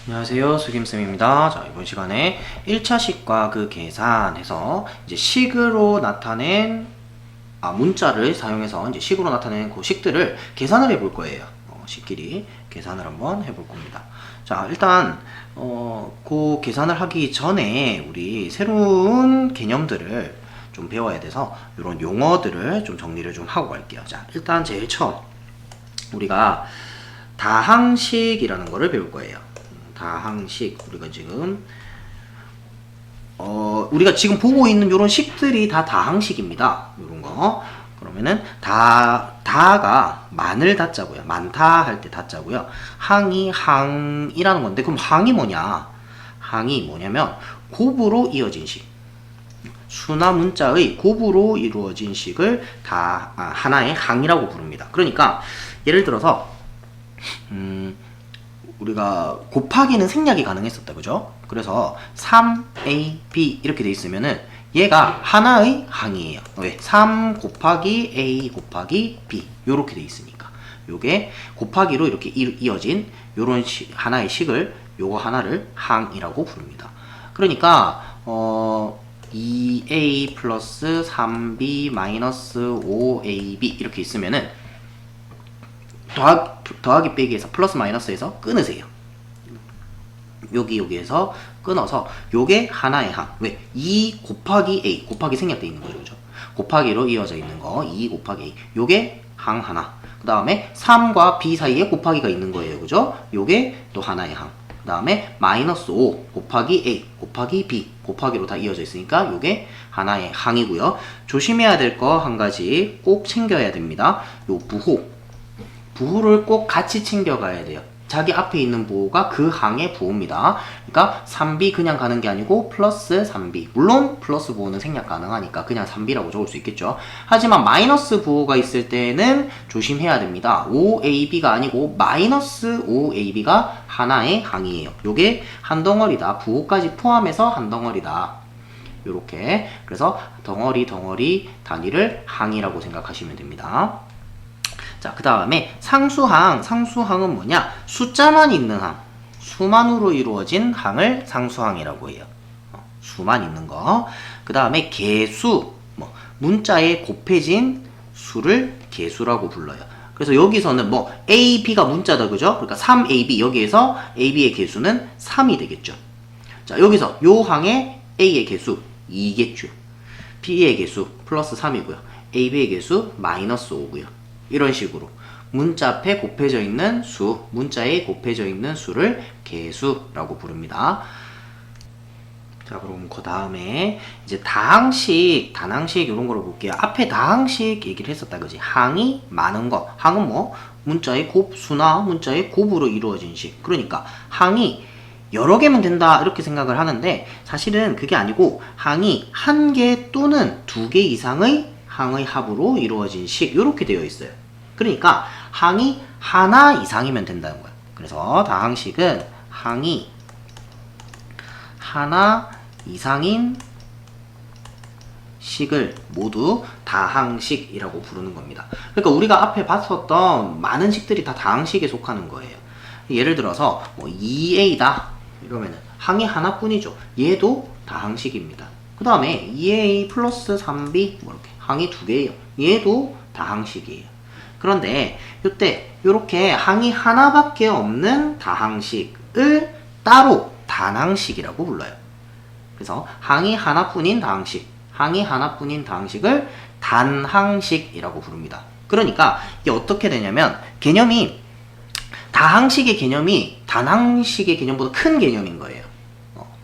안녕하세요. 수김쌤입니다. 자, 이번 시간에 1차 식과 그 계산해서 이제 식으로 나타낸 문자를 사용해서 이제 식으로 나타낸 그 식들을 계산을 해볼 거예요. 식끼리 계산을 한번 해볼 겁니다. 자, 일단 그 계산을 하기 전에 우리 새로운 개념들을 좀 배워야 돼서 이런 용어들을 좀 정리를 좀 하고 갈게요. 자, 일단 제일 처음 우리가 다항식이라는 거를 배울 거예요. 다항식, 우리가 지금 보고 있는 이런 식들이 다 다항식입니다. 이런 거. 그러면은 다가 많을 다자고요. 많다 할 때 다자고요. 항이 항이라는 건데, 그럼 항이 뭐냐? 항이 뭐냐면 곱으로 이어진 식. 수나 문자의 곱으로 이루어진 식을 하나의 항이라고 부릅니다. 그러니까 예를 들어서 우리가 곱하기는 생략이 가능했었다, 그죠? 그래서 3ab 이렇게 돼 있으면은 얘가 하나의 항이에요. 왜? 3 곱하기 a 곱하기 b 요렇게 돼 있으니까 요게 곱하기로 이렇게 이어진 요런 하나의 식을 요거 하나를 항이라고 부릅니다. 그러니까 2a 플러스 3b 마이너스 5ab 이렇게 있으면은 더하기 빼기에서 플러스 마이너스에서 끊으세요. 여기에서 끊어서 요게 하나의 항. 왜? 2 곱하기 a 곱하기 생략되어 있는 거죠. 그죠? 곱하기로 이어져 있는 거 2 곱하기 a 요게 항 하나. 그 다음에 3과 b 사이에 곱하기가 있는 거예요. 그죠? 요게 또 하나의 항. 그 다음에 마이너스 5 곱하기 a 곱하기 b 곱하기로 다 이어져 있으니까 요게 하나의 항이고요. 조심해야 될 거 한 가지 꼭 챙겨야 됩니다. 요 부호를 꼭 같이 챙겨가야 돼요. 자기 앞에 있는 부호가 그 항의 부호입니다. 그러니까 3b 그냥 가는 게 아니고 플러스 3b. 물론 플러스 부호는 생략 가능하니까 그냥 3b라고 적을 수 있겠죠. 하지만 마이너스 부호가 있을 때는 조심해야 됩니다. 5ab가 아니고 마이너스 5ab가 하나의 항이에요. 요게 한 덩어리다. 부호까지 포함해서 한 덩어리다. 요렇게. 그래서 덩어리 단위를 항이라고 생각하시면 됩니다. 자, 그 다음에 상수항은 뭐냐? 숫자만 있는 항, 수만으로 이루어진 항을 상수항이라고 해요. 수만 있는 거. 그 다음에 개수, 문자에 곱해진 수를 개수라고 불러요. 그래서 여기서는 A, B가 문자다, 그죠? 그러니까 3AB, 여기에서 AB의 개수는 3이 되겠죠. 자, 여기서 요 항의 A의 개수 2겠죠. B의 개수 플러스 3이고요. AB의 개수 마이너스 5고요. 이런 식으로 문자 앞에 곱해져 있는 수, 문자에 곱해져 있는 수를 개수라고 부릅니다. 자, 그럼 그 다음에 이제 다항식, 단항식 이런 거를 볼게요. 앞에 다항식 얘기를 했었다, 그지? 항이 많은 거. 항은 문자의 곱, 수나 문자의 곱으로 이루어진 식. 그러니까 항이 여러 개면 된다 이렇게 생각을 하는데 사실은 그게 아니고 항이 한 개 또는 두 개 이상의 항의 합으로 이루어진 식 이렇게 되어 있어요. 그러니까 항이 하나 이상이면 된다는 거예요. 그래서 다항식은 항이 하나 이상인 식을 모두 다항식이라고 부르는 겁니다. 그러니까 우리가 앞에 봤었던 많은 식들이 다 다항식에 속하는 거예요. 예를 들어서 2a다 이러면은 항이 하나뿐이죠. 얘도 다항식입니다. 그 다음에 2a 플러스 3b 이렇게 항이 두 개예요. 얘도 다항식이에요. 그런데 이때 이렇게 항이 하나밖에 없는 다항식을 따로 단항식이라고 불러요. 그래서 항이 하나뿐인 다항식을 단항식이라고 부릅니다. 그러니까 이게 어떻게 되냐면 다항식의 개념이 단항식의 개념보다 큰 개념인 거예요.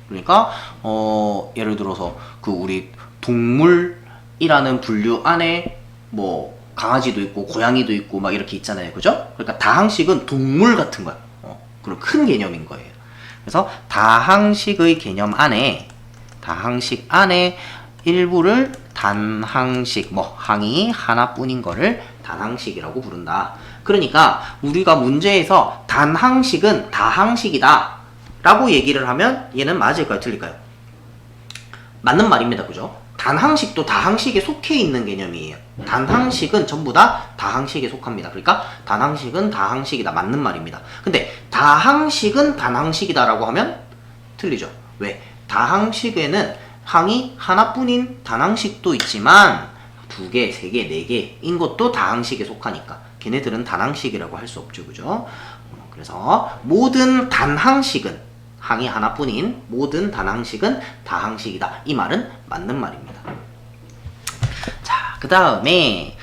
그러니까 예를 들어서 그 우리 동물이라는 분류 안에 강아지도 있고 고양이도 있고 막 이렇게 있잖아요, 그죠? 그러니까 다항식은 동물 같은 거야. 그런 큰 개념인 거예요. 그래서 다항식 안에 일부를 단항식, 항이 하나뿐인 거를 단항식이라고 부른다. 그러니까 우리가 문제에서 단항식은 다항식이다 라고 얘기를 하면 얘는 맞을까요, 틀릴까요? 맞는 말입니다, 그죠? 단항식도 다항식에 속해 있는 개념이에요. 단항식은 전부 다 다항식에 속합니다. 그러니까 단항식은 다항식이다. 맞는 말입니다. 근데 다항식은 단항식이다라고 하면 틀리죠. 왜? 다항식에는 항이 하나뿐인 단항식도 있지만 2개, 3개, 4개인 것도 다항식에 속하니까 걔네들은 단항식이라고 할 수 없죠. 그죠? 그래서 모든 단항식은 항이 하나뿐인 모든 단항식은 다항식이다. 이 말은 맞는 말입니다. 자, 그 다음에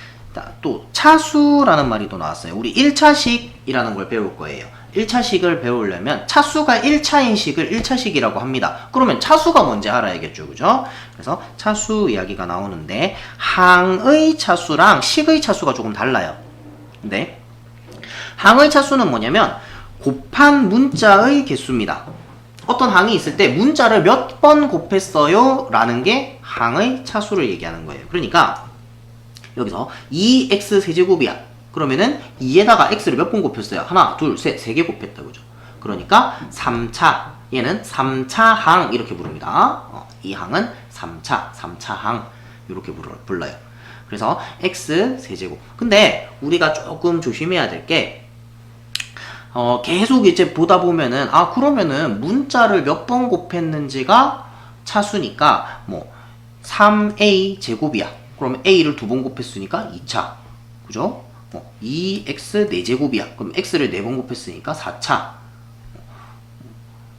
또 차수라는 말이 또 나왔어요. 우리 1차식이라는 걸 배울 거예요. 1차식을 배우려면 차수가 1차인 식을 1차식이라고 합니다. 그러면 차수가 뭔지 알아야겠죠. 그죠? 그래서 차수 이야기가 나오는데 항의 차수랑 식의 차수가 조금 달라요. 근데 항의 차수는 뭐냐면 곱한 문자의 개수입니다. 어떤 항이 있을 때 문자를 몇 번 곱했어요? 라는 게 항의 차수를 얘기하는 거예요. 그러니까 여기서 2x 세제곱이야. 그러면은 2에다가 x를 몇 번 곱했어요? 하나, 둘, 셋, 3개 곱했다. 그죠? 그러니까 3차, 얘는 3차항 이렇게 부릅니다. 이 항은 3차항 이렇게 불러요. 그래서 x 세제곱. 근데 우리가 조금 조심해야 될 게 계속 이제 보다 보면은 그러면은 문자를 몇 번 곱했는지가 차수니까 뭐 3a 제곱이야. 그러면 a를 2번 곱했으니까 2차. 그죠? 2x 4제곱이야. 그럼 x를 4번 곱했으니까 4차.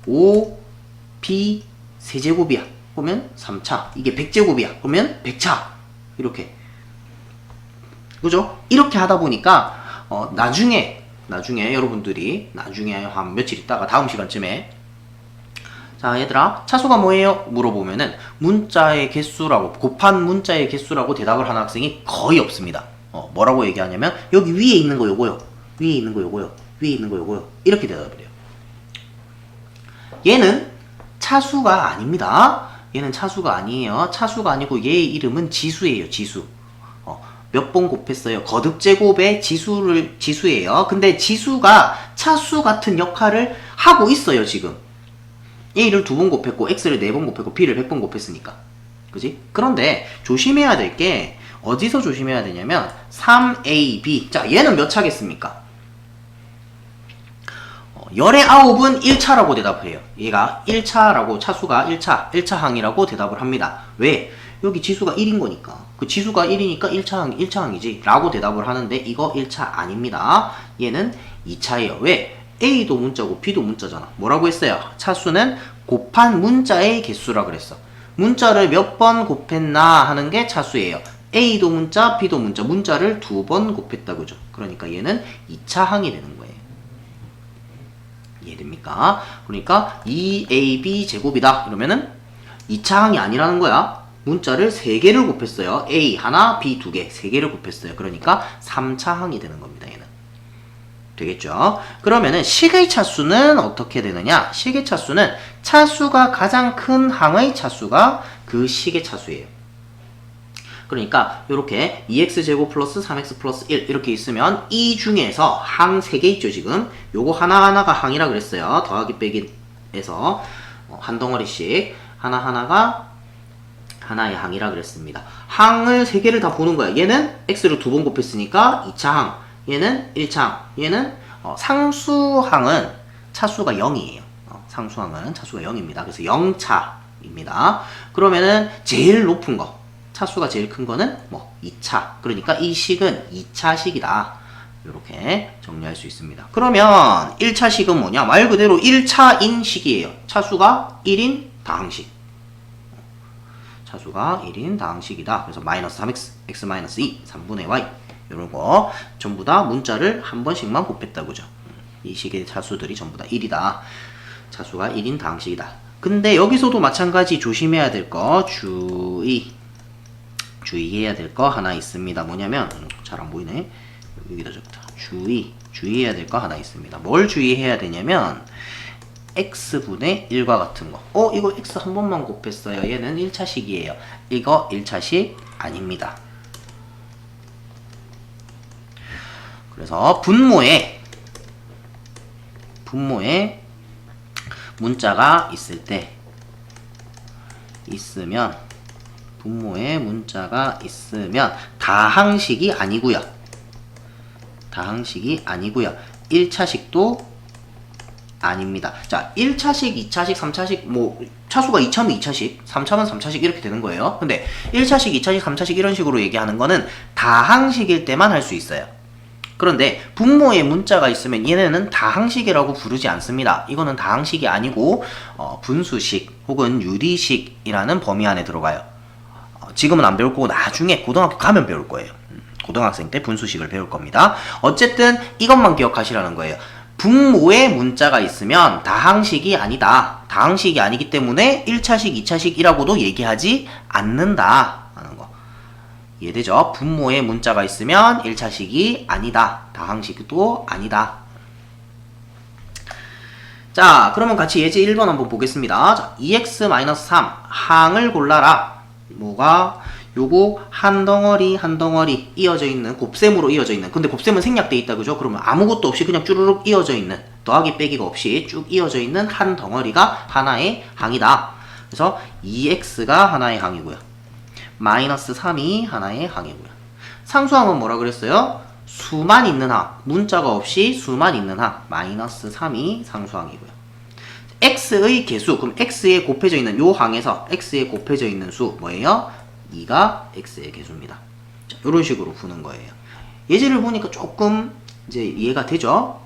5b 세제곱이야. 그러면 3차. 이게 100제곱이야. 그러면 100차. 이렇게. 그죠? 이렇게 하다 보니까 나중에 여러분들이 나중에 한 며칠 있다가 다음 시간쯤에 자 얘들아 차수가 뭐예요? 물어보면은 문자의 개수라고 곱한 문자의 개수라고 대답을 하는 학생이 거의 없습니다. 뭐라고 얘기하냐면 여기 위에 있는 거 요거요. 위에 있는 거 요거요. 위에 있는 거 요거요. 이렇게 대답을 해요. 얘는 차수가 아닙니다. 얘는 차수가 아니에요. 차수가 아니고 얘의 이름은 지수예요. 지수. 몇 번 곱했어요. 거듭제곱의 지수예요. 근데 지수가 차수 같은 역할을 하고 있어요. 지금 a를 2번 곱했고 x를 4번 곱했고 b를 100번 곱했으니까. 그지? 그런데 조심해야 될 게 어디서 조심해야 되냐면 3ab. 자 얘는 몇 차겠습니까? 열의 9은 1차라고 대답을 해요. 얘가 1차라고 차수가 1차항이라고 대답을 합니다. 왜? 여기 지수가 1인 거니까. 그 지수가 1이니까 1차항이지 라고 대답을 하는데 이거 1차 아닙니다. 얘는 2차예요. 왜? A도 문자고 B도 문자잖아. 뭐라고 했어요? 차수는 곱한 문자의 개수라 그랬어. 문자를 몇 번 곱했나 하는 게 차수예요. A도 문자, B도 문자. 문자를 2번 곱했다 그죠? 그러니까 얘는 2차항이 되는 거예요. 이해됩니까? 그러니까 2ab 제곱이다. 그러면은 2차항이 아니라는 거야. 문자를 3개를 곱했어요. A 하나, B 2개, 3개를 곱했어요. 그러니까 3차항이 되는 겁니다. 얘는. 되겠죠? 그러면은 식의 차수는 어떻게 되느냐? 식의 차수는 차수가 가장 큰 항의 차수가 그 식의 차수예요. 그러니까 이렇게 2x제곱 플러스 3x 플러스 1 이렇게 있으면 이 중에서 항 3개 있죠 지금. 요거 하나하나가 항이라 그랬어요. 더하기 빼기에서 한 덩어리씩 하나하나가 하나의 항이라 그랬습니다. 항을 3개를 다 보는 거야. 얘는 x를 2번 곱했으니까 2차항, 얘는 1차항, 얘는 상수항은 차수가 0이에요. 상수항은 차수가 0입니다. 그래서 0차입니다. 그러면은 제일 높은 거, 차수가 제일 큰 거는 뭐 2차. 그러니까 이 식은 2차식이다. 이렇게 정리할 수 있습니다. 그러면 1차식은 뭐냐? 말 그대로 1차인 식이에요. 차수가 1인 다항식. 차수가 1인 다항식이다. 그래서 마이너스 3x, x 마이너스 2, 3분의 y 이런 거 전부 다 문자를 한 번씩만 곱했다 그죠? 이 식의 차수들이 전부 다 1이다. 차수가 1인 다항식이다. 근데 여기서도 마찬가지 조심해야 될 거 주의해야 될 거 하나 있습니다. 뭐냐면 잘 안 보이네. 여기다 적다. 주의해야 될 거 하나 있습니다. 뭘 주의해야 되냐면 x분의 1과 같은 거. 이거 x 한 번만 곱했어요. 얘는 1차식이에요. 이거 1차식 아닙니다. 그래서 분모에 문자가 있으면 분모에 문자가 있으면 다항식이 아니고요. 다항식이 아니고요. 1차식도 아닙니다. 자, 1차식, 2차식, 3차식, 뭐 차수가 2차면 2차식, 3차면 3차식 이렇게 되는 거예요. 근데 1차식, 2차식, 3차식 이런 식으로 얘기하는 거는 다항식일 때만 할 수 있어요. 그런데 분모에 문자가 있으면 얘네는 다항식이라고 부르지 않습니다. 이거는 다항식이 아니고 분수식 혹은 유리식이라는 범위 안에 들어가요. 지금은 안 배울 거고 나중에 고등학교 가면 배울 거예요. 고등학생 때 분수식을 배울 겁니다. 어쨌든 이것만 기억하시라는 거예요. 분모에 문자가 있으면 다항식이 아니다. 다항식이 아니기 때문에 1차식, 2차식이라고도 얘기하지 않는다 하는 거. 이해되죠? 분모에 문자가 있으면 1차식이 아니다. 다항식도 아니다. 자, 그러면 같이 예제 1번 한번 보겠습니다. 자, 2x-3 항을 골라라. 뭐가? 요거 한 덩어리 한 덩어리 이어져 있는 곱셈으로 이어져 있는, 근데 곱셈은 생략돼 있다 그죠? 그러면 아무것도 없이 그냥 쭈르륵 이어져 있는, 더하기 빼기가 없이 쭉 이어져 있는 한 덩어리가 하나의 항이다. 그래서 2x가 하나의 항이고요, 마이너스 3이 하나의 항이고요. 상수항은 뭐라 그랬어요? 수만 있는 항, 문자가 없이 수만 있는 항, 마이너스 3이 상수항이고요. x의 개수, 그럼 x에 곱해져 있는 요 항에서 x에 곱해져 있는 수 뭐예요? 2가 x의 개수입니다. 자, 이런 식으로 푸는 거예요. 예제를 보니까 조금 이제 이해가 되죠?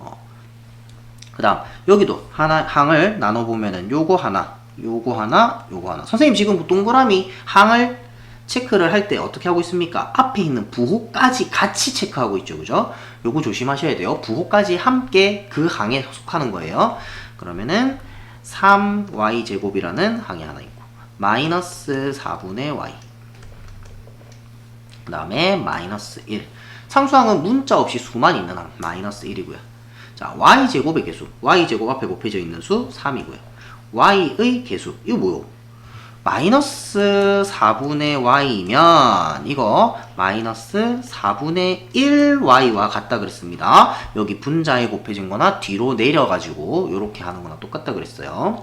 그 다음 여기도 하나 항을 나눠보면은 요거 하나, 요거 하나, 요거 하나. 선생님 지금 동그라미 항을 체크를 할 때 어떻게 하고 있습니까? 앞에 있는 부호까지 같이 체크하고 있죠, 그죠? 요거 조심하셔야 돼요. 부호까지 함께 그 항에 속하는 거예요. 그러면은 3y제곱이라는 항이 하나 있고, 마이너스 4분의 y, 그 다음에 마이너스 1. 상수항은 문자 없이 수만 있는 항, 마이너스 1이고요. 자, y제곱의 개수, y제곱 앞에 곱해져 있는 수 3이고요. y의 개수, 이거 뭐요? 마이너스 4분의 y이면 이거 마이너스 4분의 1y와 같다 그랬습니다. 여기 분자에 곱해진 거나 뒤로 내려가지고 이렇게 하는 거나 똑같다 그랬어요.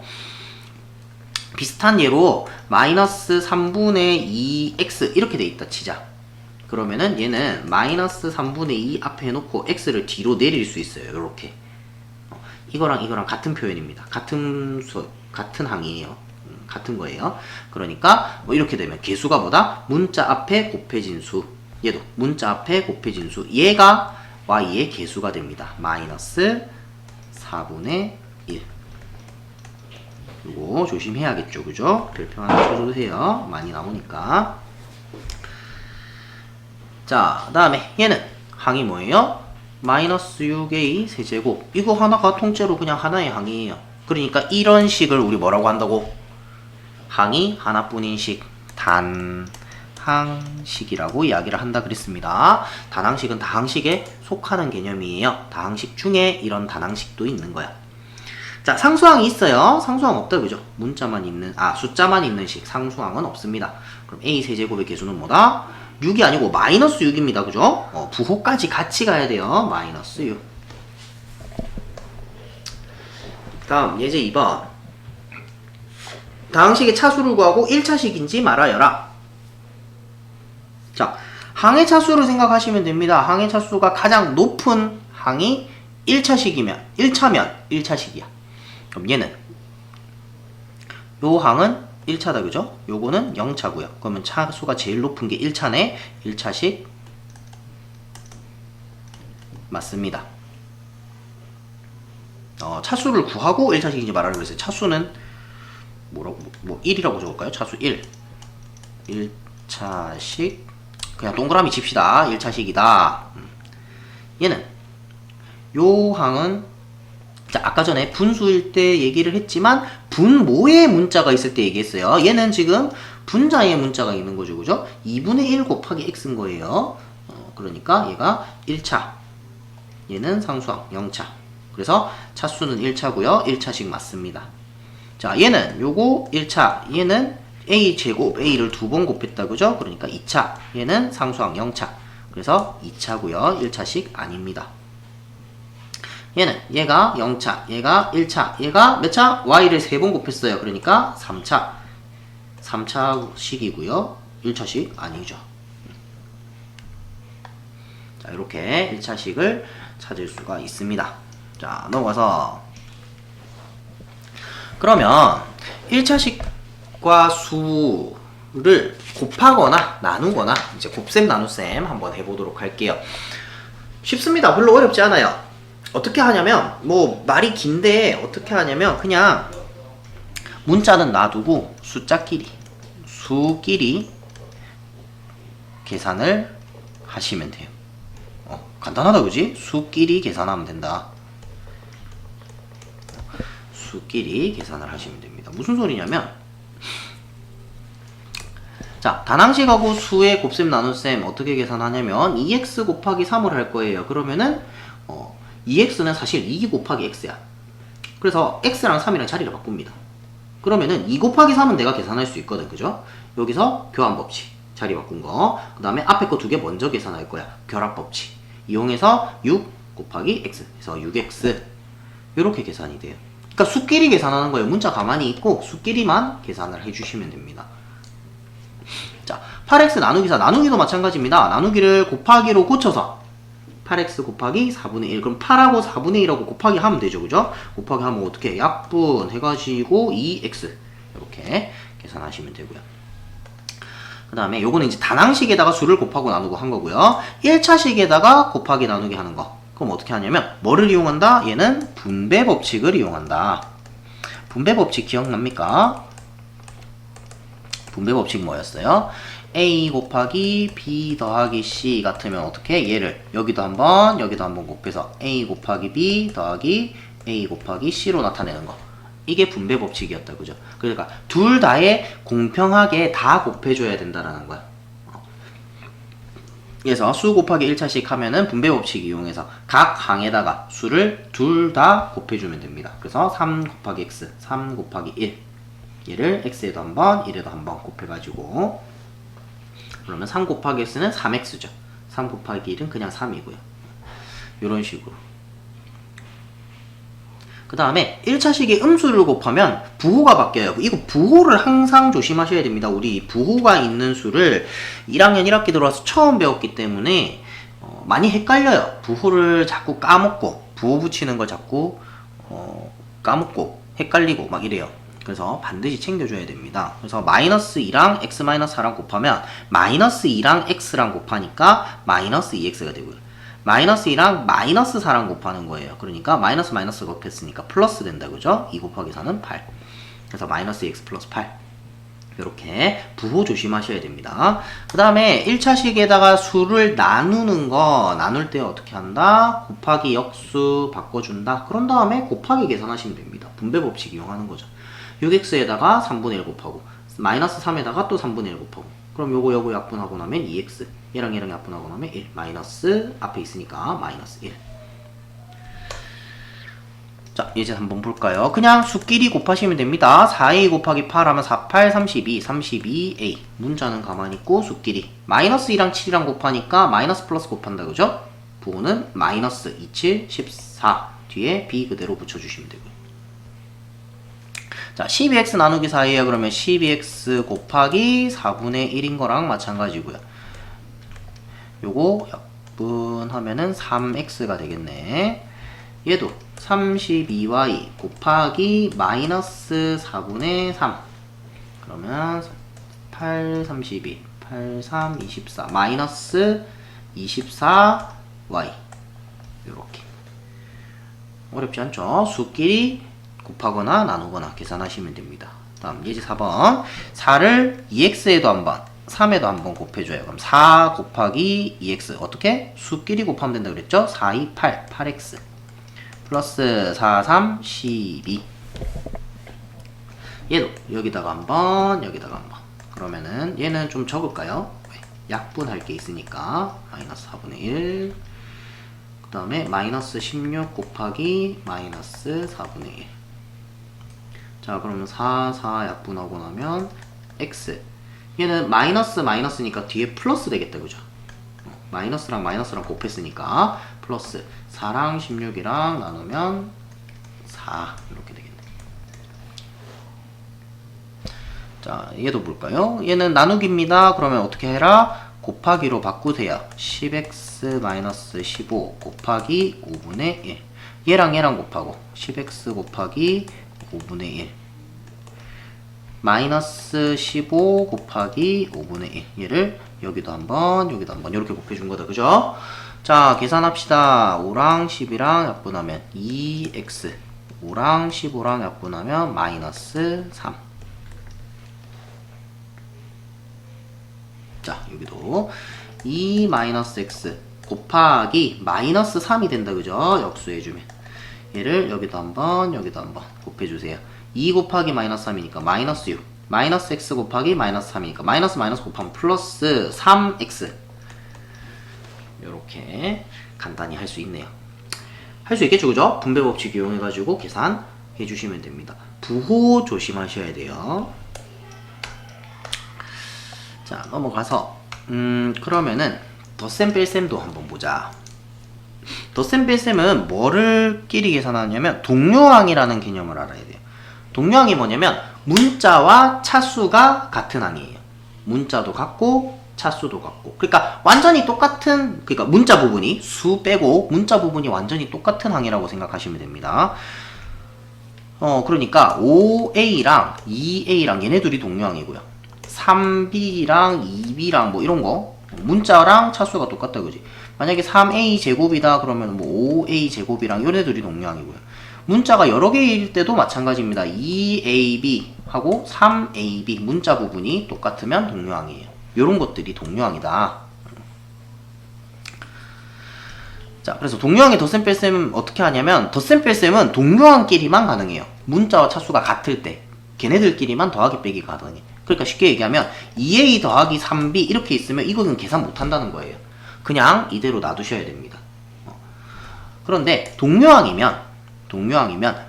비슷한 예로 마이너스 3분의 2x 이렇게 돼 있다 치자. 그러면은 얘는 마이너스 3분의 2 앞에 해놓고 x를 뒤로 내릴 수 있어요. 이렇게. 이거랑 이거랑 같은 표현입니다. 같은 항이에요. 같은 거예요. 그러니까 뭐 이렇게 되면 개수가 뭐다? 문자 앞에 곱해진 수. 얘도 문자 앞에 곱해진 수. 얘가 y의 개수가 됩니다. 마이너스 4분의 1. 이거 조심해야겠죠, 그죠? 별표 하나 쳐줘도 돼요. 많이 나오니까. 자, 그 다음에 얘는 항이 뭐예요? 마이너스 6a 세제곱. 이거 하나가 통째로 그냥 하나의 항이에요. 그러니까 이런 식을 우리 뭐라고 한다고? 항이 하나뿐인 식, 단항식이라고 이야기를 한다 그랬습니다. 단항식은 다항식에 속하는 개념이에요. 다항식 중에 이런 단항식도 있는 거야. 자, 상수항이 있어요. 상수항 없다 그죠? 문자만 있는, 숫자만 있는 식, 상수항은 없습니다. 그럼 a 세제곱의 개수는 뭐다? 6이 아니고 마이너스 6입니다. 그죠? 부호까지 같이 가야 돼요. 마이너스 6. 다음 예제 2번. 다항식의 차수를 구하고 1차식인지 말하여라. 자, 항의 차수를 생각하시면 됩니다. 항의 차수가 가장 높은 항이 1차식이면 1차식이야. 그럼 얘는 요 항은 1차다 그죠? 요거는 0차고요. 그러면 차수가 제일 높은 게 1차네. 1차식 맞습니다. 차수를 구하고 1차식인지 말하라고 그랬어요. 차수는 뭐라고, 1이라고 적을까요? 차수 1. 1차식. 그냥 동그라미 칩시다. 1차식이다. 얘는, 요 항은, 자, 아까 전에 분수일 때 얘기를 했지만, 분모에 문자가 있을 때 얘기했어요. 얘는 지금 분자에 문자가 있는 거죠. 그죠? 2분의 1 곱하기 x인 거예요. 그러니까 얘가 1차. 얘는 상수항 0차. 그래서 차수는 1차고요. 1차식 맞습니다. 자, 얘는 요거 1차, 얘는 a제곱, a를 2번 곱했다 그죠? 그러니까 2차, 얘는 상수항 0차. 그래서 2차고요. 1차식 아닙니다. 얘는 얘가 0차, 얘가 1차, 얘가 몇 차? y를 3번 곱했어요. 그러니까 3차. 3차식이고요. 1차식 아니죠. 자, 이렇게 1차식을 찾을 수가 있습니다. 자, 넘어가서 그러면 1차식과 수를 곱하거나 나누거나 이제 곱셈 나눗셈 한번 해보도록 할게요. 쉽습니다. 별로 어렵지 않아요. 어떻게 하냐면 뭐 말이 긴데 어떻게 하냐면 그냥 문자는 놔두고 수끼리 계산을 하시면 돼요. 간단하다 그지? 수끼리 계산하면 된다. 수끼리 계산을 하시면 됩니다. 무슨 소리냐면 자, 단항식하고 수의 곱셈 나눗셈 어떻게 계산하냐면 2x 곱하기 3을 할 거예요. 그러면은 2x는 사실 2 곱하기 x야. 그래서 x랑 3이랑 자리를 바꿉니다. 그러면은 2 곱하기 3은 내가 계산할 수 있거든. 그죠? 여기서 교환법칙 자리 바꾼 거. 그 다음에 앞에 거 두 개 먼저 계산할 거야. 결합법칙 이용해서 6 곱하기 x 그래서 6x 이렇게 계산이 돼요. 그러니까 수끼리 계산하는 거예요. 문자 가만히 있고 수끼리만 계산을 해주시면 됩니다. 자, 8x 나누기 4 나누기도 마찬가지입니다. 나누기를 곱하기로 고쳐서 8x 곱하기 4분의 1 그럼 8하고 4분의 1하고 곱하기 하면 되죠. 그죠? 곱하기 하면 어떻게 약분 해가지고 2x 이렇게 계산하시면 되고요. 그 다음에 요거는 이제 단항식에다가 수를 곱하고 나누고 한 거고요. 1차식에다가 곱하기 나누기 하는 거. 그럼 어떻게 하냐면 뭐를 이용한다? 얘는 분배 법칙을 이용한다. 분배 법칙 기억납니까? 분배 법칙 뭐였어요? a 곱하기 b 더하기 c 같으면 어떻게? 얘를 여기도 한번 곱해서 a 곱하기 b 더하기 a 곱하기 c로 나타내는 거. 이게 분배 법칙이었다. 그죠? 그러니까 둘 다에 공평하게 다 곱해줘야 된다라는 거야. 그래서 수 곱하기 1차식 하면은 분배 법칙 이용해서 각 항에다가 수를 둘 다 곱해주면 됩니다. 그래서 3 곱하기 x, 3 곱하기 1 얘를 x에도 한번 1에도 한번 곱해가지고 그러면 3 곱하기 x는 3x죠. 3 곱하기 1은 그냥 3이고요. 이런 식으로. 그 다음에 1차식에 음수를 곱하면 부호가 바뀌어요. 이거 부호를 항상 조심하셔야 됩니다. 우리 부호가 있는 수를 1학년 1학기 들어와서 처음 배웠기 때문에 많이 헷갈려요. 부호를 자꾸 까먹고 부호 붙이는 걸 자꾸 까먹고 헷갈리고 막 이래요. 그래서 반드시 챙겨줘야 됩니다. 그래서 마이너스 2랑 x 마이너스 4랑 곱하면 마이너스 2랑 x랑 곱하니까 마이너스 2x가 되고요. 마이너스 2랑 마이너스 4랑 곱하는 거예요. 그러니까 마이너스 마이너스 곱했으니까 플러스 된다. 그죠? 2 곱하기 4는 8. 그래서 마이너스 x 플러스 8. 이렇게 부호 조심하셔야 됩니다. 그 다음에 1차식에다가 수를 나누는 거 나눌 때 어떻게 한다? 곱하기 역수 바꿔준다. 그런 다음에 곱하기 계산하시면 됩니다. 분배 법칙 이용하는 거죠. 6x에다가 3분의 1 곱하고 마이너스 3에다가 또 3분의 1 곱하고 그럼 요거 약분하고 나면 2x 얘랑 약분하고 나면 1 마이너스 앞에 있으니까 마이너스 1. 자, 이제 한번 볼까요? 그냥 수끼리 곱하시면 됩니다. 4a 곱하기 8 하면 4, 8, 32, 32a. 문자는 가만히 있고 수끼리. 마이너스 2랑 7이랑 곱하니까 마이너스 플러스 곱한다. 그죠? 부호는 마이너스 27, 14. 뒤에 b 그대로 붙여주시면 되고요. 자, 12x 나누기 4예요. 그러면 12x 곱하기 4분의 1인 거랑 마찬가지고요. 요거 약분하면은 3x가 되겠네. 얘도 32y 곱하기 마이너스 4분의 3 그러면 8, 32, 8, 3, 24 마이너스 24y 요렇게 어렵지 않죠? 수끼리 곱하거나 나누거나 계산하시면 됩니다. 다음 예제 4번 4를 2x에도 한번 3에도 한번 곱해줘요. 그럼 4 곱하기 2x 어떻게? 수끼리 곱하면 된다 그랬죠? 4, 2, 8, 8x 플러스 4, 3, 12 얘도 여기다가 한번 여기다가 한번 그러면은 얘는 좀 적을까요? 약분할 게 있으니까 마이너스 4분의 1 그 다음에 마이너스 16 곱하기 마이너스 4분의 1 자 그러면 4, 4 약분하고 나면 x 얘는 마이너스 마이너스니까 뒤에 플러스 되겠다 그죠? 마이너스랑 마이너스랑 곱했으니까 플러스 4랑 16이랑 나누면 4 이렇게 되겠네. 자, 얘도 볼까요? 얘는 나누기입니다. 그러면 어떻게 해라? 곱하기로 바꾸세요. 10x-15 곱하기 5분의 1. 얘랑 얘랑 곱하고 10x 곱하기 5분의 1 마이너스 15 곱하기 5분의 1. 얘를 여기도 한번 여기도 한번 이렇게 곱해준 거다. 그죠? 자, 계산합시다. 5랑 10이랑 약분하면 2x 5랑 15랑 약분하면 마이너스 3. 자, 여기도 2 마이너스 x 곱하기 마이너스 3이 된다. 그죠? 역수해주면 얘를 여기도 한번 여기도 한번 곱해주세요. 2 곱하기 마이너스 3이니까 마이너스 6 마이너스 x 곱하기 마이너스 3이니까 마이너스 마이너스 곱하면 플러스 3x. 요렇게 간단히 할 수 있네요. 할 수 있겠죠? 그죠? 분배 법칙 이용해가지고 계산해 주시면 됩니다. 부호 조심하셔야 돼요. 자, 넘어가서 그러면은 덧셈 뺄셈도 한번 보자. 덧셈 뺄셈은 뭐를 끼리 계산하냐면 동료항이라는 개념을 알아야 돼요. 동료항이 뭐냐면 문자와 차수가 같은 항이에요. 문자도 같고 차수도 같고. 그러니까 완전히 똑같은, 그러니까 문자 부분이 수 빼고 문자 부분이 완전히 똑같은 항이라고 생각하시면 됩니다. 그러니까 5a랑 2a랑 얘네 둘이 동료항이고요. 3b랑 2b랑 뭐 이런 거 문자랑 차수가 똑같다. 그지? 만약에 3a 제곱이다 그러면 뭐 5a 제곱이랑 얘네 둘이 동료항이고요. 문자가 여러 개일 때도 마찬가지입니다. 2ab 하고 3ab 문자 부분이 똑같으면 동료항이에요. 요런 것들이 동료항이다. 자, 그래서 동료항의 덧셈 뺄셈은 어떻게 하냐면 덧셈 뺄셈은 동료항끼리만 가능해요. 문자와 차수가 같을 때 걔네들끼리만 더하기 빼기 가능해. 그러니까 쉽게 얘기하면 2a 더하기 3b 이렇게 있으면 이거는 계산 못한다는 거예요. 그냥 이대로 놔두셔야 됩니다. 그런데 동료항이면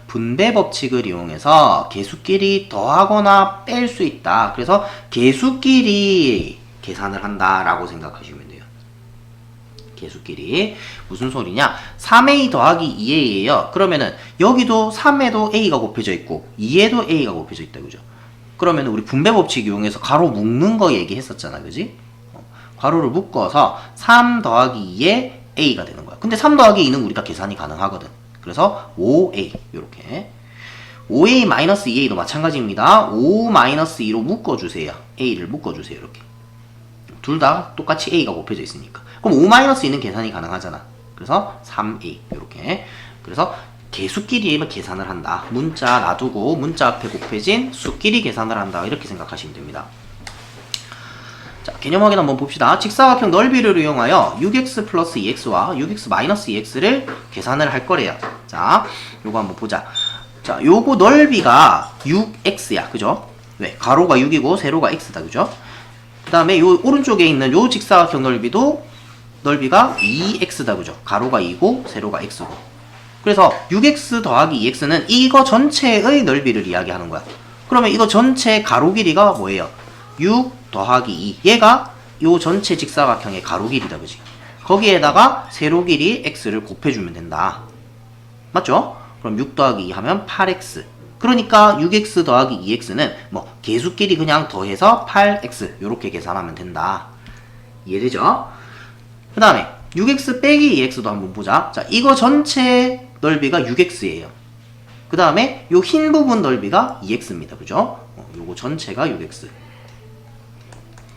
분배 법칙을 이용해서 개수끼리 더하거나 뺄 수 있다. 그래서 개수끼리 계산을 한다라고 생각하시면 돼요. 개수끼리. 무슨 소리냐? 3a 더하기 2a예요. 그러면은 여기도 3에도 a가 곱해져 있고 2에도 a가 곱해져 있다. 그죠? 그러면 우리 분배 법칙 이용해서 가로 묶는 거 얘기했었잖아. 그지? 가로를 묶어서 3 더하기 2에 a가 되는 거야. 근데 3 더하기 2는 우리가 계산이 가능하거든. 그래서 5a 요렇게 5a 마이너스 2a도 마찬가지입니다. 5 마이너스 2로 묶어주세요. a를 묶어주세요. 이렇게 둘 다 똑같이 a가 곱해져 있으니까. 그럼 5 마이너스 2는 계산이 가능하잖아. 그래서 3a 요렇게. 그래서 개수끼리 계산을 한다. 문자 놔두고 문자 앞에 곱해진 수끼리 계산을 한다. 이렇게 생각하시면 됩니다. 자, 개념 확인 한번 봅시다. 직사각형 넓이를 이용하여 6x 플러스 2x와 6x 마이너스 2x를 계산을 할 거래요. 자, 요거 한번 보자. 자, 요거 넓이가 6x야. 그죠? 왜? 가로가 6이고 세로가 x다. 그죠? 그 다음에 요 오른쪽에 있는 요 직사각형 넓이가 2x다. 그죠? 가로가 2고 세로가 x고. 그래서 6x 더하기 2x는 이거 전체의 넓이를 이야기하는 거야. 그러면 이거 전체 가로 길이가 뭐예요? 6 더하기 2. 얘가 요 전체 직사각형의 가로 길이다. 그지? 거기에다가 세로 길이 x를 곱해주면 된다. 맞죠? 그럼 6 더하기 2 하면 8x. 그러니까 6x 더하기 2x는 뭐 개수끼리 그냥 더해서 8x 요렇게 계산하면 된다. 이해되죠? 그 다음에 6x 빼기 2x도 한번 보자. 자, 이거 전체 넓이가 6x예요. 그 다음에 요 흰 부분 넓이가 2x입니다. 그죠? 요거 전체가 6x.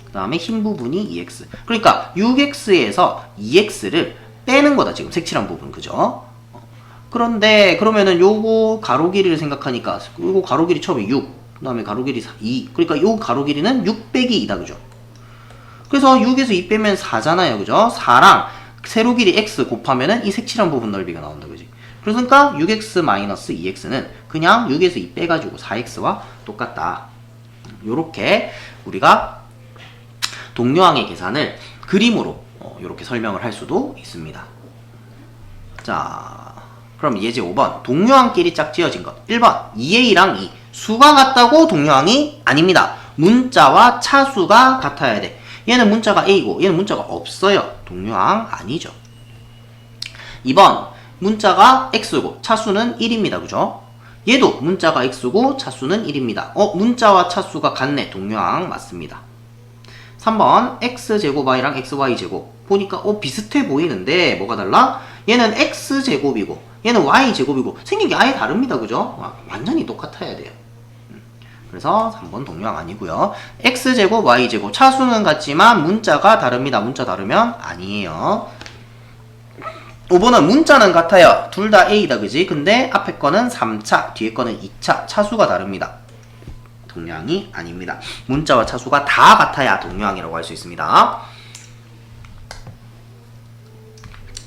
그 다음에 흰 부분이 2x. 그러니까 6x에서 2x를 빼는 거다. 지금 색칠한 부분. 그죠? 그런데 그러면은 요거 가로 길이를 생각하니까 요거 가로 길이 처음에 6. 그 다음에 가로 길이 2. 그러니까 요 가로 길이는 6 빼기 2다. 그죠? 그래서 6에서 2 빼면 4잖아요. 그죠? 4랑 세로 길이 x 곱하면은 이 색칠한 부분 넓이가 나온다. 그지? 그러니까 6x 마이너스 2x는 그냥 6에서 2 빼가지고 4x와 똑같다. 요렇게 우리가 동료항의 계산을 그림으로 요렇게 설명을 할 수도 있습니다. 자, 그럼 예제 5번. 동료항끼리 짝지어진 것. 1번. 2a랑 2. 수가 같다고 동료항이 아닙니다. 문자와 차수가 같아야 돼. 얘는 문자가 a고 얘는 문자가 없어요. 동료항 아니죠. 2번. 문자가 x고 차수는 1입니다. 그죠? 얘도 문자가 x고 차수는 1입니다. 문자와 차수가 같네. 동요항 맞습니다. 3번 x제곱 y랑 xy제곱 보니까 비슷해 보이는데 뭐가 달라? 얘는 x제곱이고 얘는 y제곱이고 생긴 게 아예 다릅니다. 그죠? 완전히 똑같아야 돼요. 그래서 3번 동요항 아니고요. x제곱 y제곱 차수는 같지만 문자가 다릅니다. 문자 다르면 아니에요. 5번은 문자는 같아요. 둘 다 a다. 그지? 근데 앞에 거는 3차 뒤에 거는 2차 차수가 다릅니다. 동요항이 아닙니다. 문자와 차수가 다 같아야 동요항이라고 할 수 있습니다.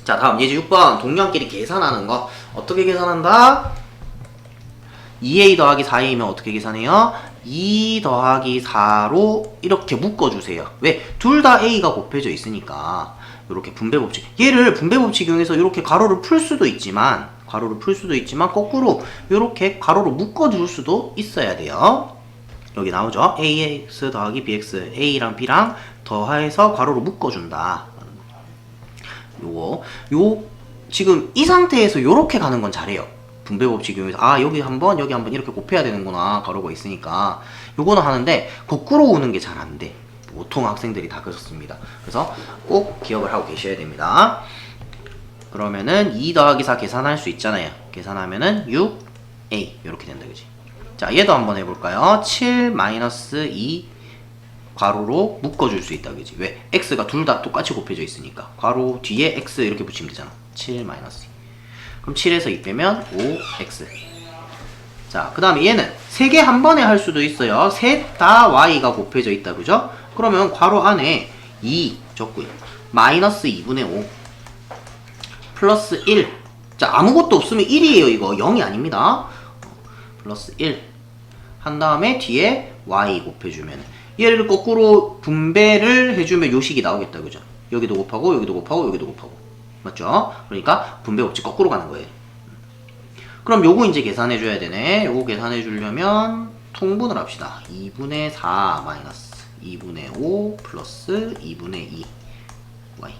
자, 다음 예제 6번 동요항끼리 계산하는 거. 어떻게 계산한다? 2a 더하기 4a면 어떻게 계산해요? 2 더하기 4로 이렇게 묶어주세요. 왜? 둘 다 a가 곱해져 있으니까 이렇게 분배법칙. 얘를 분배법칙 이용해서 이렇게 가로를 풀 수도 있지만 거꾸로 이렇게 가로로 묶어줄 수도 있어야 돼요. 여기 나오죠? ax 더하기 bx, a랑 b랑 더해서 가로로 묶어준다. 요 지금 이 상태에서 요렇게 가는 건 잘해요. 분배법칙 이용해서 여기 한번 이렇게 곱해야 되는구나. 가로가 있으니까 요거는 하는데 거꾸로 오는 게 잘 안 돼. 보통 학생들이 다 그렇습니다. 그래서 꼭 기억을 하고 계셔야 됩니다. 그러면은 2 더하기 4 계산할 수 있잖아요. 계산하면은 6a 이렇게 된다. 그지? 자, 얘도 한번 해볼까요? 7 마이너스 2 괄호로 묶어줄 수 있다. 그지? 왜? x가 둘 다 똑같이 곱해져 있으니까 괄호 뒤에 x 이렇게 붙이면 되잖아. 7 마이너스 2. 그럼 7에서 2 빼면 5x. 자, 그 다음에 얘는 3개 한 번에 할 수도 있어요. 셋 다 y가 곱해져 있다. 그죠? 그러면 괄호 안에 2 적고요. 마이너스 2분의 5 플러스 1. 자, 아무것도 없으면 1이에요. 이거 0이 아닙니다. 플러스 1 한 다음에 뒤에 y 곱해주면 얘를 거꾸로 분배를 해주면 요식이 나오겠다. 그죠? 여기도 곱하고 여기도 곱하고 여기도 곱하고 맞죠? 그러니까 분배법칙 거꾸로 가는 거예요. 그럼 요거 이제 계산해 줘야 되네. 요거 계산해 주려면 통분을 합시다. 2분의 4 마이너스 2분의 5 플러스 2분의 2 y.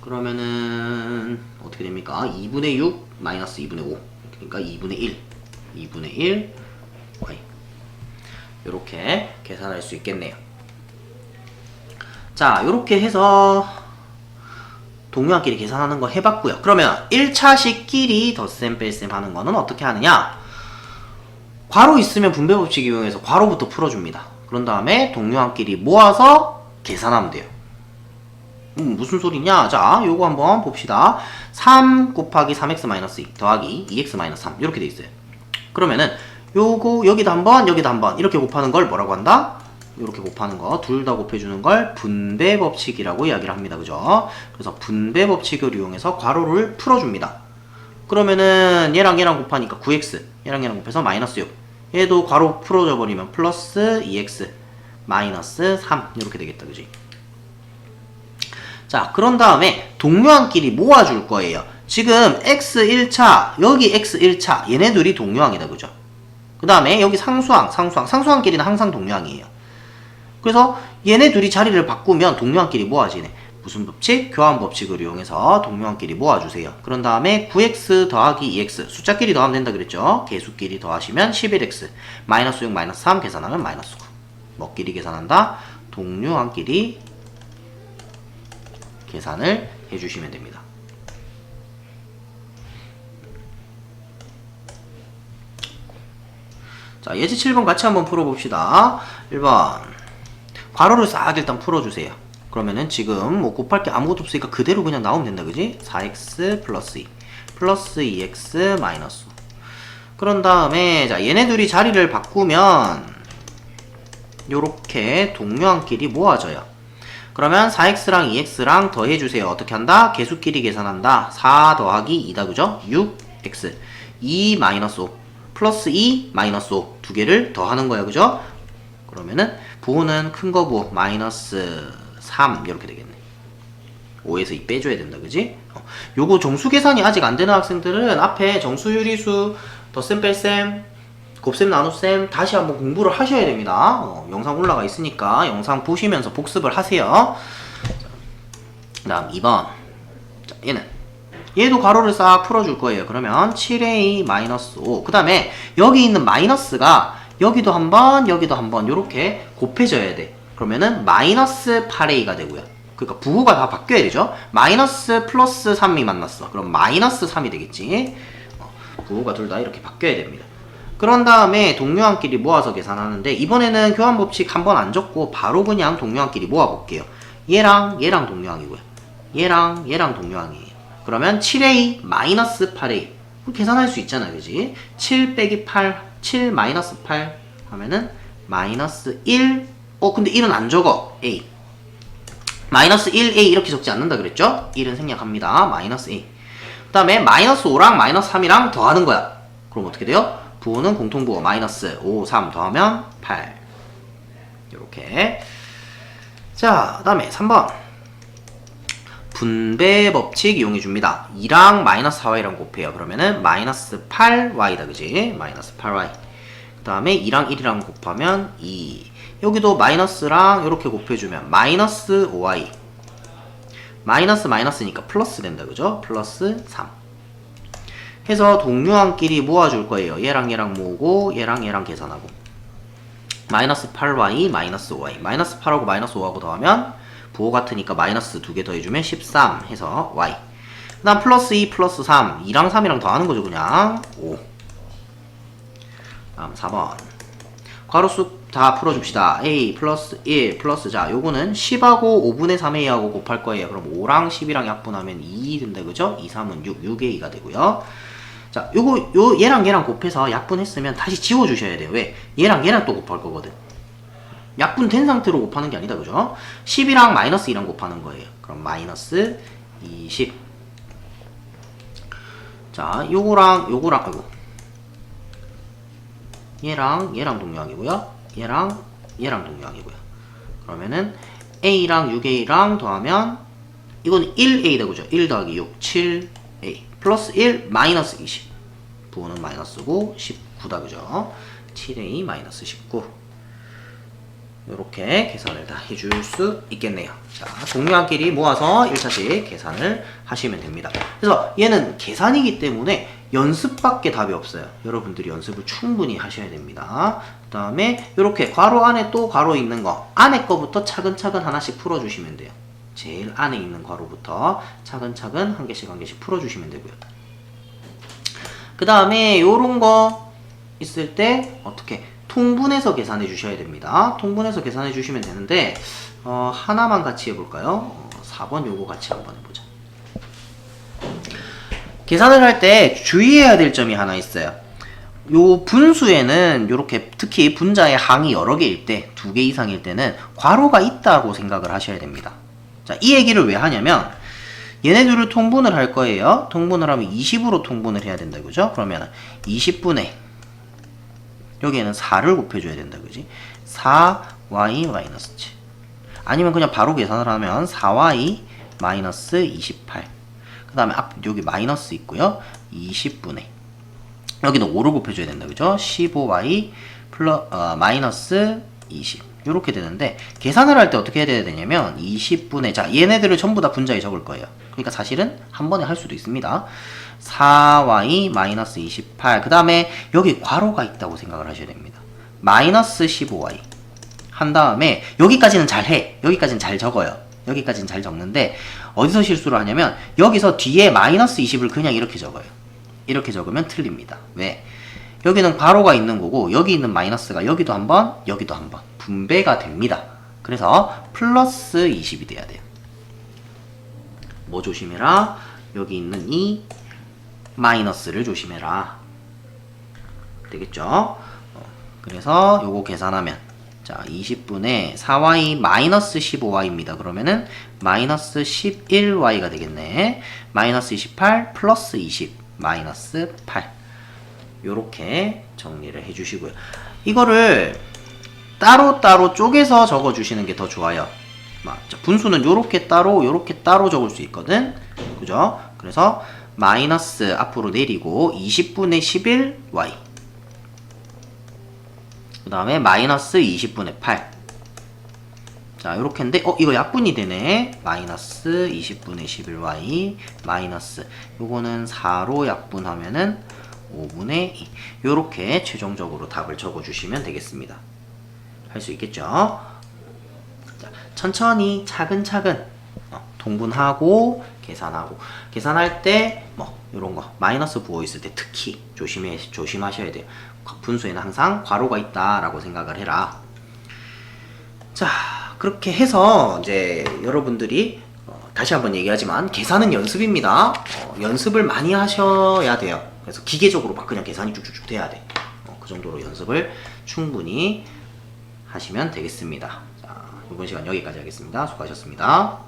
그러면은 어떻게 됩니까? 2분의 6 마이너스 2분의 5 그러니까 2분의 1 2분의 1 y. 요렇게 계산할 수 있겠네요. 자, 요렇게 해서 동요항끼리 계산하는 거 해봤고요. 그러면 1차식끼리 덧셈 뺄셈 하는 거는 어떻게 하느냐? 괄호 있으면 분배법칙 이용해서 괄호부터 풀어줍니다. 그런 다음에 동요항끼리 모아서 계산하면 돼요. 무슨 소리냐? 자, 요거 한번 봅시다. 3 곱하기 3x-2 더하기 2x-3 이렇게 돼 있어요. 그러면은 요거 여기다 한번 여기다 한번 이렇게 곱하는 걸 뭐라고 한다? 이렇게 곱하는 거 둘 다 곱해주는 걸 분배법칙이라고 이야기를 합니다. 그죠? 그래서 분배법칙을 이용해서 괄호를 풀어줍니다. 그러면은 얘랑 얘랑 곱하니까 9x 얘랑 얘랑 곱해서 마이너스 6 얘도 괄호 풀어져 버리면 플러스 2x 마이너스 3 이렇게 되겠다. 그지? 자, 그런 다음에 동요항끼리 모아줄 거예요. 지금 x1차 여기 x1차 얘네 둘이 동요항이다. 그죠? 그 다음에 여기 상수항끼리는 항상 동요항이에요. 그래서 얘네 둘이 자리를 바꾸면 동요항끼리 모아지네. 무슨 법칙? 교환법칙을 이용해서 동요항끼리 모아주세요. 그런 다음에 9x 더하기 2x 숫자끼리 더하면 된다 그랬죠? 개수끼리 더하시면 11x 마이너스 6 마이너스 3 계산하면 마이너스 9 뭐끼리 계산한다? 동요항끼리 계산을 해주시면 됩니다. 자, 예제 7번 같이 한번 풀어봅시다. 1번 괄호를 싹 일단 풀어주세요. 그러면은 지금 뭐 곱할 게 아무것도 없으니까 그대로 그냥 나오면 된다. 그지? 4x 플러스 2 플러스 2x 마이너스 5 그런 다음에 자 얘네 둘이 자리를 바꾸면 요렇게 동요항끼리 모아져요. 그러면 4x랑 2x랑 더해주세요. 어떻게 한다? 개수끼리 계산한다. 4 더하기 2다. 그죠? 6x 2 마이너스 5 플러스 2 마이너스 5 두 개를 더하는 거야. 그죠? 그러면은 부호는 큰 거 부호 마이너스 3 이렇게 되겠네. 5에서 2 빼줘야 된다. 그지? 요거 정수 계산이 아직 안 되는 학생들은 앞에 정수 유리수 덧셈 뺄셈 곱셈 나눗셈 다시 한번 공부를 하셔야 됩니다. 영상 올라가 있으니까 영상 보시면서 복습을 하세요. 그 다음 2번 자, 얘는 얘도 괄호를 싹 풀어줄 거예요. 그러면 7a 마이너스 5. 그 다음에 여기 있는 마이너스가 여기도 한번 여기도 한번 요렇게 곱해져야 돼. 그러면은 마이너스 8a가 되고요. 그러니까 부호가 다 바뀌어야 되죠. 마이너스 플러스 3이 만났어. 그럼 마이너스 3이 되겠지. 부호가 둘 다 이렇게 바뀌어야 됩니다. 그런 다음에 동료항끼리 모아서 계산하는데 이번에는 교환법칙 한번 안 적고 바로 그냥 동료항끼리 모아볼게요. 얘랑 얘랑 동료항이고요. 얘랑 얘랑 동료항이에요. 그러면 7a 마이너스 8a 계산할 수 있잖아요. 그지? 7 빼기 8 7 마이너스 8 하면은 마이너스 1 근데 1은 안 적어. a 마이너스 1a 이렇게 적지 않는다 그랬죠? 1은 생략합니다. 마이너스 a 그 다음에 마이너스 5랑 마이너스 3이랑 더하는 거야. 그럼 어떻게 돼요? 부호는 공통부호 마이너스 5, 3 더하면 8 요렇게. 자, 그 다음에 3번 분배 법칙 이용해 줍니다. 2랑 마이너스 4y랑 곱해요. 그러면은 마이너스 8y다 그지? 마이너스 8y 그 다음에 2랑 1이랑 곱하면 2 여기도 마이너스랑 이렇게 곱해주면 마이너스 5y 마이너스 마이너스니까 플러스 된다 그죠? 플러스 3 해서 동료항끼리 모아줄 거예요. 얘랑 얘랑 모으고 얘랑 얘랑 계산하고 마이너스 8y 마이너스 5y 마이너스 8하고 마이너스 5하고 더하면 부호 같으니까 마이너스 2개 더해주면 13 해서 y 그 다음 플러스 2 플러스 3 2랑 3이랑 더하는 거죠. 그냥 5 다음 4번 괄호수 다 풀어줍시다. a 플러스 1 플러스 자 요거는 10하고 5분의 3a하고 곱할 거예요. 그럼 5랑 10이랑 약분하면 2 된다 그죠? 2, 3은 6, 6a가 되고요. 자 요거 얘랑 얘랑 곱해서 약분했으면 다시 지워주셔야 돼요. 왜? 얘랑 얘랑 또 곱할 거거든. 약분된 상태로 곱하는 게 아니다 그죠? 10이랑 마이너스 2랑 곱하는 거예요. 그럼 마이너스 20 자 요거랑 아이고 얘랑 얘랑 동료항이고요. 얘랑 얘랑 동료항이고요. 그러면은 a랑 6a랑 더하면 이거는 1a다 그죠? 1 더하기 6 7a 플러스 1 마이너스 20 부호는 마이너스고 19다 그죠? 7a 마이너스 19 요렇게 계산을 다 해줄 수 있겠네요. 자, 동료항끼리 모아서 1차식 계산을 하시면 됩니다. 그래서 얘는 계산이기 때문에 연습밖에 답이 없어요. 여러분들이 연습을 충분히 하셔야 됩니다. 그 다음에 이렇게 괄호 안에 또 괄호 있는 거 안에 거부터 차근차근 하나씩 풀어주시면 돼요. 제일 안에 있는 괄호부터 차근차근 한 개씩 한 개씩 풀어주시면 되고요. 그 다음에 요런 거 있을 때 어떻게 통분해서 계산해 주셔야 됩니다. 통분해서 계산해 주시면 되는데 하나만 같이 해볼까요? 4번 요거 같이 한번 해보자. 계산을 할 때 주의해야 될 점이 하나 있어요. 요 분수에는 요렇게 특히 분자의 항이 여러 개일 때, 2개 이상일 때는 괄호가 있다고 생각을 하셔야 됩니다. 자, 이 얘기를 왜 하냐면 얘네들을 통분을 할 거예요. 통분을 하면 20으로 통분을 해야 된다 그죠? 그러면 20분의 여기에는 4를 곱해줘야 된다 그지? 4y 마이너스 7 아니면 그냥 바로 계산을 하면 4y 마이너스 28 그 다음에 여기 마이너스 있고요. 20분의 여기는 5를 곱해줘야 된다 그죠? 15y 마이너스 20 이렇게 되는데 계산을 할 때 어떻게 해야 되냐면 20분의 자 얘네들을 전부 다 분자에 적을 거예요. 그러니까 사실은 한 번에 할 수도 있습니다. 4y 마이너스 28 그 다음에 여기 괄호가 있다고 생각을 하셔야 됩니다. 마이너스 15y 한 다음에 여기까지는 잘 해. 여기까지는 잘 적어요. 여기까지는 잘 적는데 어디서 실수를 하냐면 여기서 뒤에 마이너스 20을 그냥 이렇게 적어요. 이렇게 적으면 틀립니다. 왜? 여기는 괄호가 있는 거고 여기 있는 마이너스가 여기도 한번 여기도 한번 분배가 됩니다. 그래서 플러스 20이 돼야 돼요. 뭐 조심해라? 여기 있는 이 마이너스를 조심해라. 되겠죠? 그래서 요거 계산하면 자 20분의 4y 마이너스 15y입니다. 그러면은 마이너스 11y가 되겠네. 마이너스 28 플러스 20 마이너스 8 요렇게 정리를 해주시고요. 이거를 따로따로 쪼개서 적어주시는 게 더 좋아요. 분수는 요렇게 따로 적을 수 있거든. 그죠? 그래서 마이너스 앞으로 내리고 20분의 11y 그 다음에 마이너스 20분의 8 자 자, 요렇게인데, 이거 약분이 되네. 마이너스 20분의 11y, 마이너스, 요거는 4로 약분하면은 5분의 2. 요렇게 최종적으로 답을 적어주시면 되겠습니다. 할 수 있겠죠? 자, 천천히, 차근차근, 통분하고, 계산하고. 계산할 때, 요런 거, 마이너스 부호 있을 때 특히 조심하셔야 돼요. 분수에는 항상 괄호가 있다라고 생각을 해라. 자, 그렇게 해서 이제 여러분들이 다시 한번 얘기하지만 계산은 연습입니다. 연습을 많이 하셔야 돼요. 그래서 기계적으로 막 그냥 계산이 쭉쭉쭉 돼야 돼. 그 정도로 연습을 충분히 하시면 되겠습니다. 자, 이번 시간 여기까지 하겠습니다. 수고하셨습니다.